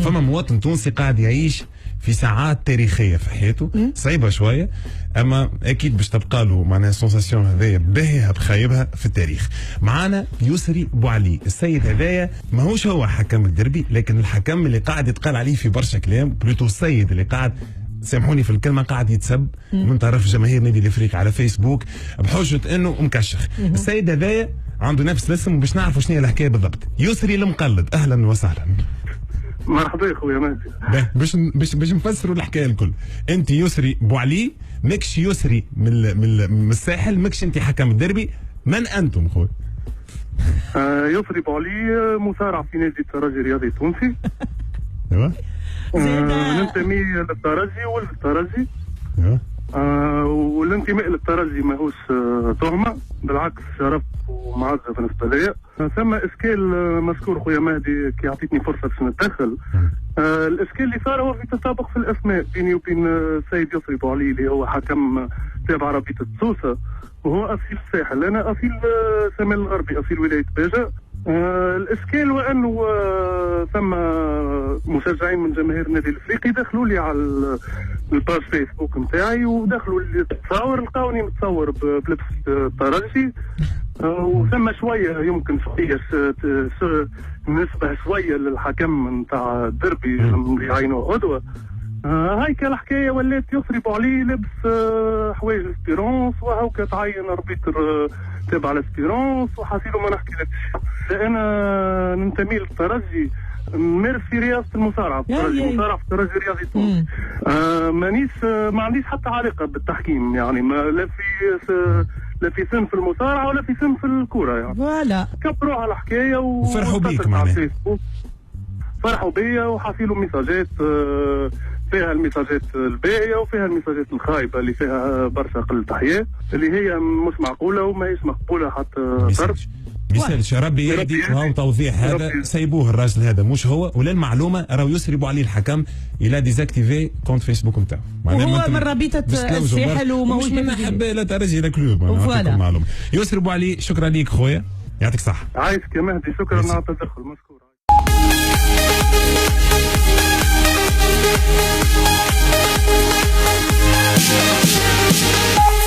فما مواطن تونسي قاعد يعيش في ساعات تاريخيه في حياته صعيبه شويه، اما اكيد باش تبقى له معناها السونساسيون هذايا باهيها بخايبها في التاريخ. معانا يسري بوعلي، السيد هذايا ماهوش هو حكم الدربي، لكن الحكم اللي قاعد يتقال عليه في برشا كلام، بلوتو السيد اللي قاعد، سامحوني في الكلمه، قاعد يتسب من طرف جماهير نادي الافريقي على فيسبوك بحجه انه مكشخ. السيد هذايا عنده نفس الاسم وباش نعرفوا شنو هي الحكايه بالضبط. يسري المقلد، اهلا وسهلا. مرحبا خويا مهدي. باش نفسروا الحكايه الكل. انت يسري بوعلي، ماكش يسري من الساحل، ماكش انت حكم الدربي، من انتم خويا؟ يسري بوعلي مصارع في نادي الترجي الرياضي التونسي. ايوا. ننتمي للترجي والترجي. ايوا. والانتماء للترجي ماهوش تهمه، بالعكس شرف ومعزه بالنسبه ليا. ثم اشكال مذكور خويا مهدي كي عطيتني فرصه باش نتدخل. الاشكال اللي صار هو في تطابق في الاسماء بيني وبين السيد يسري بوعلي اللي هو حكم تابع رابطه سوسه، وهو اصيل الساحل، انا اصيل شمال الغربي، اصيل ولايه باجه. الاشكال وانه ثم مشجعين من جماهير النادي الافريقي دخلوا لي على الباج فيسبوك نتاعي ودخلوا التصاور، لقاوني متصور بلبس الترجي. وثم شويه يمكن شويه نسبه شويه للحكم نتاع الدربي اللي يعينوه غدوه. هايك الحكايه ولات يسري بوعلي لبس حوايج الاسبيرونس، وهاكا تعين اربيتر تابع الاسبيرونس، وحاسيلو ما نحكي لكش. انا ننتمي للترجي، نمارس في رياضه المصارعه، الترجي مصارع في الترجي الرياضي التونسي. ما عنديش حتى علاقه بالتحكيم، يعني لا في سن في المصارعه ولا في سن في الكوره، يعني فوالا كبروا على الحكايه وفرحوا بيك معناها. فرحوا بيا وحاصلوا ميساجات، فيها الميساجات الباهيه وفيها الميساجات الخايبه اللي فيها برشا قله تحياه، اللي هي مش معقوله وما هيش مقبوله حتى طرف. ميسالش ربي يهدي. وهو توضيح هذا، سيبوه الراجل هذا مش هو، وللمعلومه راهو يسري بوعلي الحكم الى ديزاكتيفي كونت فيسبوك نتاعو، وهو من رابطه الساحل وماهوش من محبه لا ترجي لا كلوب. نعطيكم المعلومه. يسري بوعلي، شكرا ليك خويا، يعطيك الصحه. عايشك يا مهدي، شكرا على التدخل، مشكور. Yeah.